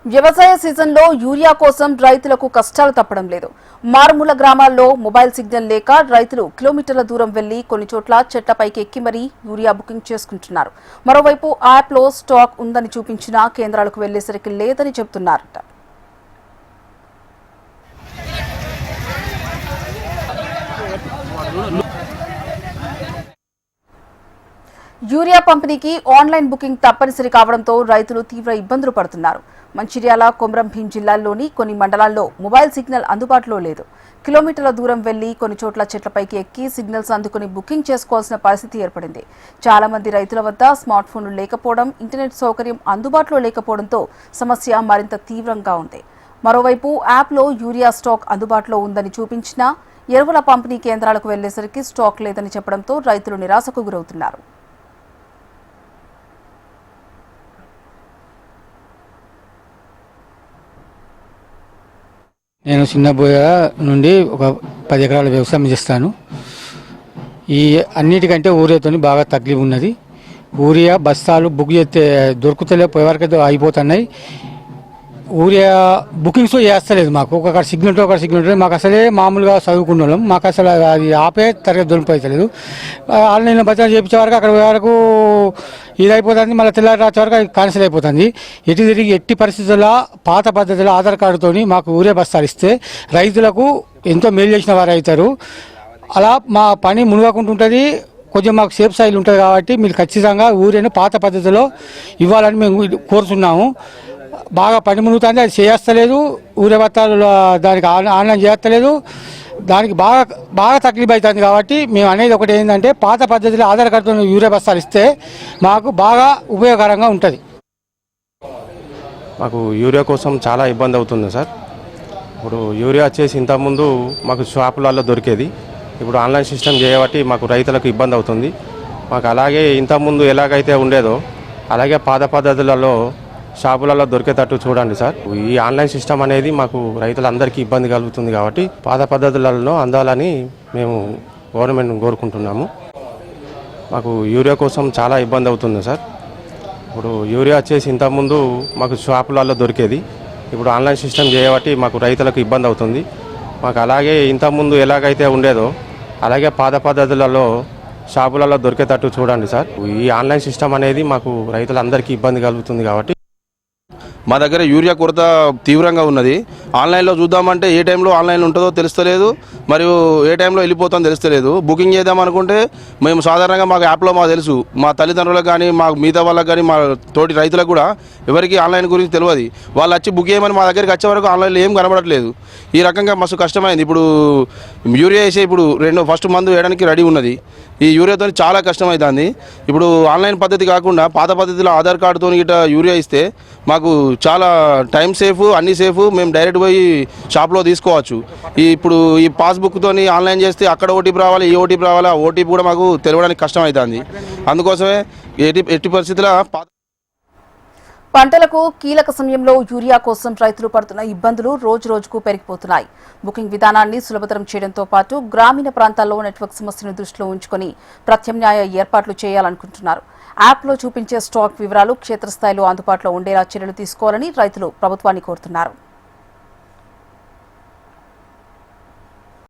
వ్యవసాయ సీజన్లో యూరియా కోసం రైతులకు కష్టాలు తప్పడం లేదు. మారుమూల గ్రామాల్లో మొబైల్ సిగ్నల్ లేక రైతులు కిలోమీటర్ల దూరం వెళ్లి కొన్ని చోట్ల చెట్లపైకి ఎక్కి మరీ యూరియా బుకింగ్ చేసుకుంటున్నారు. మరోవైపు యాప్లో స్టాక్ ఉందని చూపించినా కేంద్రాలకు వెళ్లేసరికి లేదని చెబుతున్నారట. యూరియా పంపిణీకి ఆన్లైన్ బుకింగ్ తప్పనిసరి కావడంతో రైతులు తీవ్ర ఇబ్బందులు పడుతున్నారు. మంచిర్యాల, కొమరం భీం జిల్లాల్లోని కొన్ని మండలాల్లో మొబైల్ సిగ్నల్ అందుబాటులో లేదు. కిలోమీటర్ల దూరం వెళ్లి కొన్ని చోట్ల చెట్లపైకి ఎక్కి సిగ్నల్స్ అందుకుని బుకింగ్ చేసుకోవాల్సిన పరిస్థితి ఏర్పడింది. చాలా మంది రైతుల వద్ద స్మార్ట్ ఫోన్లు లేకపోవడం, ఇంటర్నెట్ సౌకర్యం అందుబాటులో లేకపోవడంతో సమస్య మరింత తీవ్రంగా ఉంది. మరోవైపు యాప్లో యూరియా స్టాక్ అందుబాటులో ఉందని చూపించినా ఎరువుల పంపిణీ కేంద్రాలకు వెళ్లేసరికి స్టాక్ లేదని చెప్పడంతో రైతులు నిరాశకు గురవుతున్నారు. నేను చిన్నబోయ నుండి ఒక 10 ఎకరాల వ్యవసాయం చేస్తాను. ఈ అన్నిటికంటే ఊరియాతో బాగా తక్లీఫ్ ఉన్నది. ఊరియా బస్తాలు బుక్ చేస్తే దొరుకుతలే, పోయేవరకు అయిపోతున్నాయి. ఊరియా బుకింగ్స్ చేస్తలేదు. మాకు ఒక సిగ్నల్ ఉంటుంది. మాకు అసలే మామూలుగా చదువుకున్న వాళ్ళం, మాకు అసలు అది ఆపే తరగతి దొరికిపోతలేదు. ఆన్లైన్లో బచాలు చేయించే వరకు అక్కడ వరకు ఇది అయిపోతుంది, మళ్ళీ తెల్లారి రాత్రి వరకు అది క్యాన్సిల్ అయిపోతుంది. ఎట్టి పరిస్థితుల్లో పాత పద్ధతిలో ఆధార్ కార్డుతో మాకు ఊరియా బస్తాలు ఇస్తే రైతులకు ఎంతో మేలు చేసిన వారు అవుతారు. అలా మా పని మునుగకుంటుంటుంది, కొంచెం మాకు సేఫ్ సైడ్ ఉంటుంది. కాబట్టి మీరు ఖచ్చితంగా ఊరిని పాత పద్ధతిలో ఇవ్వాలని మేము కోరుతున్నాము. బాగా పని మునుగుతుంది, అది చేస్తలేదు. ఊరే బత్తాలు దానికి ఆన్లైన్ చేస్తలేదు. దానికి బాగా తక్లీఫ్ అవుతుంది. కాబట్టి మేము అనేది ఒకటి ఏంటంటే పాత పద్ధతిలో ఆధార్ కార్డుతో యూరియా బస్తాలు ఇస్తే మాకు బాగా ఉపయోగకరంగా ఉంటుంది. మాకు యూరియా కోసం చాలా ఇబ్బంది అవుతుంది సార్. ఇప్పుడు యూరియా వచ్చేసి ఇంతకుముందు మాకు షాపులలో దొరికేది, ఇప్పుడు ఆన్లైన్ సిస్టమ్ చేయబట్టి మాకు రైతులకు ఇబ్బంది అవుతుంది. మాకు అలాగే ఇంతకుముందు ఎలాగైతే ఉండేదో అలాగే పాత పద్ధతులలో షాపులలో దొరికేటట్టు చూడండి సార్. ఈ ఆన్లైన్ సిస్టమ్ అనేది మాకు రైతులందరికీ ఇబ్బంది కలుగుతుంది. కాబట్టి పాత పద్ధతులలో అందాలని మేము గవర్నమెంట్ కోరుకుంటున్నాము. మాకు యూరియా కోసం చాలా ఇబ్బంది అవుతుంది సార్. ఇప్పుడు యూరియా వచ్చేసి ఇంతకుముందు మాకు షాపులలో దొరికేది, ఇప్పుడు ఆన్లైన్ సిస్టమ్ చేయబట్టి మాకు రైతులకు ఇబ్బంది అవుతుంది. మాకు అలాగే ఇంతకుముందు ఎలాగైతే ఉండేదో అలాగే పాత పద్ధతులలో షాపులలో దొరికేటట్టు చూడండి సార్. ఈ ఆన్లైన్ సిస్టమ్ అనేది మాకు రైతులందరికీ ఇబ్బంది కలుగుతుంది. కాబట్టి మా దగ్గర యూరియా కొరత తీవ్రంగా ఉన్నది. ఆన్లైన్లో చూద్దామంటే ఏ టైంలో ఆన్లైన్ ఉంటుందో తెలుస్తలేదు, మరియు ఏ టైంలో వెళ్ళిపోతుందో తెలుస్తలేదు. బుకింగ్ చేద్దామనుకుంటే మేము సాధారణంగా మాకు యాప్లో మాకు తెలుసు, మా తల్లిదండ్రులకు కానీ మాకు మిగతా వాళ్ళకి కానీ మా తోటి రైతులకు కూడా ఎవరికి ఆన్లైన్ గురించి తెలియదు. వాళ్ళు వచ్చి బుక్ చేయమని మా దగ్గరికి వచ్చే వరకు ఆన్లైన్లో ఏం కనబడట్లేదు. ఈ రకంగా మస్తు కష్టమైంది. ఇప్పుడు యూరియా వేసే ఇప్పుడు ఫస్ట్ మందు వేయడానికి రెడీ ఉన్నది. ఈ యూరియాతో చాలా కష్టమవుతుంది. ఇప్పుడు ఆన్లైన్ పద్ధతి కాకుండా పాత పద్ధతిలో ఆధార్ కార్డుతో ఇట్లా యూరియా ఇస్తే మాకు చాలా టైం సేఫ్, అన్ని సేఫ్. మేము డైరెక్ట్ పోయి షాప్లో తీసుకోవచ్చు. ఇప్పుడు ఈ పాస్బుక్తో ఆన్లైన్ చేస్తే అక్కడ ఓటీపీ రావాలి, ఈ ఓటీపీ రావాలి, ఆ ఓటీపీ కూడా మాకు తెలియడానికి కష్టం అవుతుంది. అందుకోసమే ఎట్టి పరిస్థితుల్లో పంటలకు కీలక సమయంలో యూరియా కోసం రైతులు పడుతున్న ఇబ్బందులు రోజురోజుకు పెరిగిపోతున్నాయి. బుకింగ్ విధానాన్ని సులభతరం చేయడంతో పాటు గ్రామీణ ప్రాంతాల్లో నెట్వర్క్ సమస్యను దృష్టిలో ఉంచుకొని ప్రత్యామ్నాయ ఏర్పాట్లు చేయాలనుకుంటున్నారు. యాప్లో చూపించే స్టాక్ వివరాలు క్షేత్రస్థాయిలో అందుబాటులో ఉండేలా చర్యలు తీసుకోవాలని రైతులు ప్రభుత్వాన్ని కోరుతున్నారు.